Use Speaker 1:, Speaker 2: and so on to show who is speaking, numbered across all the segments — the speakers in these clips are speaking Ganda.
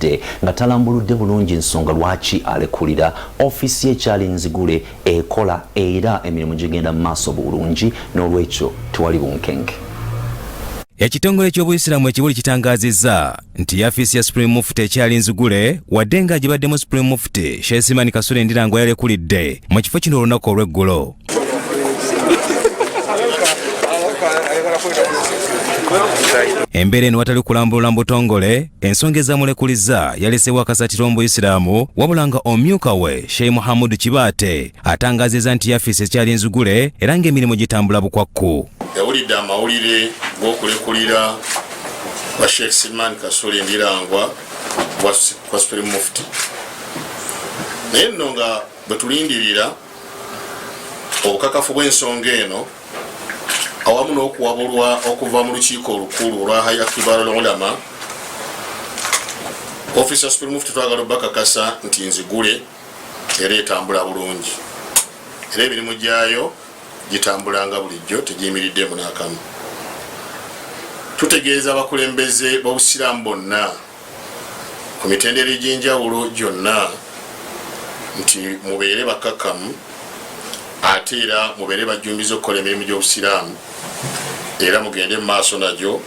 Speaker 1: abadde nga talambuludde bulungi ensonga lwaki alekulira office ye Charlie Nzigule ekola era emirimu gigenda mu maaso bulungi n'olwekyo tewali bunkenge.
Speaker 2: Ekitongole ky'Obuyisiraamu ekibuli kitangazizza nti afisi ya Supreme Mufti Charlie Nzigule wadde nga gibaddemu Supreme Mufti Sheikh Silman Kasule Ndirangwa yalekulidde mu kifo kino olunaku olw'eggulo. Embeera eno watali kulambulula mu butongole ensonga ezamulekuliza yaleseewo akasatiro mu Buyisiraamu wabula nga omumyuka we Sheikh Muhammad Kibaate atangazizza nti afisi Charlie Nzigule era ng'emirimu gitambula bukwakku.
Speaker 3: Yawulidde amawulire g'okulekulira kwa Sheikh Silman Kasule Ndirangwa kwa Supreme Mufti. Naye nno nga bwe tulindirira obukakafu bw'ensonga eno awamu n'okuwabulwa okuva mu lukiiko olukulu olwa Hayat Kibar al-Ulama, office ya Supreme Mufti twagala obbakakasa nti Nzigule era etambula bulungi era emirimu gyayo gitambulanga bulijjo tegiyimiriddemu n'akamu. Tutegeeza abakulembeze b'Obusiraamu bonna ku mitendera egy'enjawulo gyonna nti mubeere bakkakkamu ate era mubeere bajjumbiza okukola emirimu gy'Obusiraamu era mugende mu maaso nagyo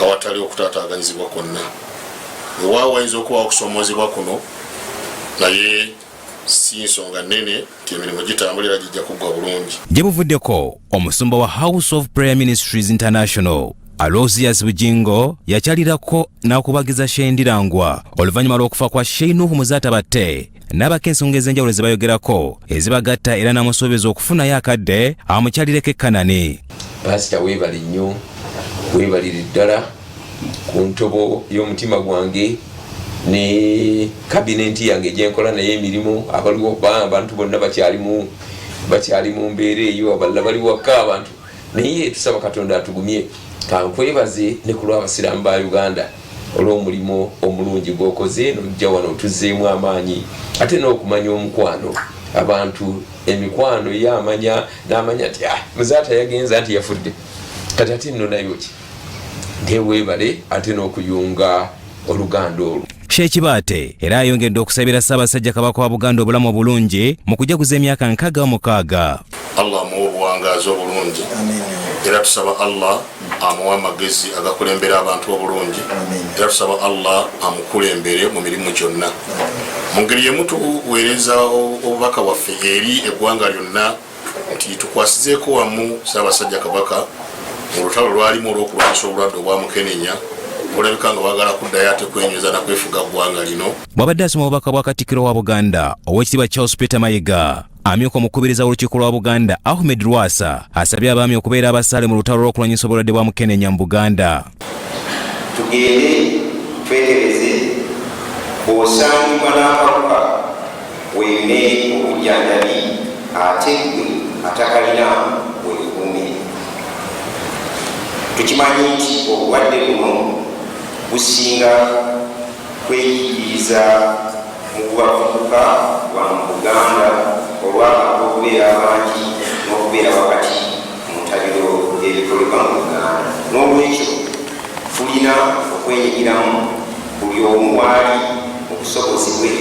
Speaker 3: awatali okutaataaganyizibwa kwonna. Ewaawo wayinza okuba okusoomoozebwa kuno naye si nsonga nnene nti emirimu gitambulira gijja kuggwa bulungi.
Speaker 2: Gye buvuddeko omusumba wa House of Prayer Ministries International Aloysius Bujingo yakyalirako n'akubagiza Sheikh Ndirangwa oluvannyuma lw'okufa kwa Sheikh Nuhu Muzaata Batte n'abako ensonga ez'enjawulo ze bayogerako ezibagatta era n'amusuubiza okufunayo akadde amukyalireko ekkanani.
Speaker 4: Pasita weebale nnyo, weebalire ddala ku ntobo y'omutima gwange ne kabinenti yange gyenkola naye emirimu abaliwo abantu bonna bakyali mu mbeera eyo abalala bali waka abantu naye tusaba Katonda atugumye kankwebaze ne ku lw'Abasiraamu ba Uganda olw'omulimu omulungi gw'okoze n'ojja wano otuzzeemu amaanyi ate n'okumanya omukwano abantu emikwano y'amanya n'amanya nti Muzaata yagenza nti yafudde kati ate nno nayo ki ndeweebale ate n'okuyunga oluganda olwo.
Speaker 2: Sheikh Kibaate era ayongedde okusabira Ssaabasajja Kabaka wa Buganda obulamu obulungi mu kujaguza emyaka 66.
Speaker 3: Allah amuwa obuwangaazi obulungi era tusaba Allah amuwa amagezi agakulembera abantu obulungi era tusaba Allah amukulembere mu mirimu gyonna. Mu ngeri yemu tuweereza obubaka waffe eri eggwanga lyonna nti tukwasizeeko wamu Ssaabasajja Kabaka mu lutalo lwalimu olw'okulwanyisa obulwadde obwa Mukenenya olabika nga bagala kuddayo ate kwenyeza na kwefuga ggwanga lino.
Speaker 2: Bw'abadde asoma obubaka bwa Katikkiro wa Buganda Oweekitiibwa Charles Peter Mayiga, amyuka omukubiriza w'olukiiko lwa Buganda Ahmed Lwasa asabye abaami okubeera abasaale mu lutalo lw'okulwanyisa obulwadde bwa Mukenenya mu Buganda.
Speaker 5: Tugende twetereze bw'osangibwa n'akawuka weeyune obujjanjabi ate ggwe atakalina weekuume. Tukimanyi nti obulwadde buno businga kweyigiriza mu bavubuka ba mu Buganda olw'abantu okubeera abangi n'okubeera wakati mu ntabiro ebikolebwa mu Buganda. N'olwekyo tulina okwenyigiramu buli omu waali okusobozebwe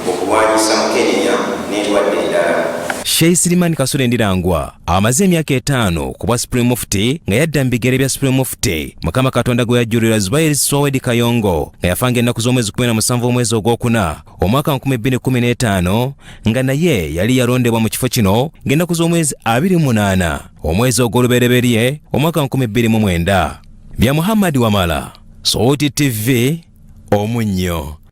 Speaker 5: okulwanyisa Mukenenya n'endwadde endala.
Speaker 2: Sheikh Silman Kasule Ndirangwa amaze emyaka 5 ku bwa Supreme Mufti nga yadda mu bigere bya Supreme Mufti Mukama Katonda gwe yajjulira Zubair Swawedi Kayongo nga yafanga ennaku z'omwezi 17 omwezi ogwokuna omwaka 2015 nga naye yali yalondebwa mu kifo kino ng'ennaku z'omwezi 28 omwezi ogw'olubereberye omwaka 2009. Bya Muhammad Wamala, Sauti TV, Omunnyo.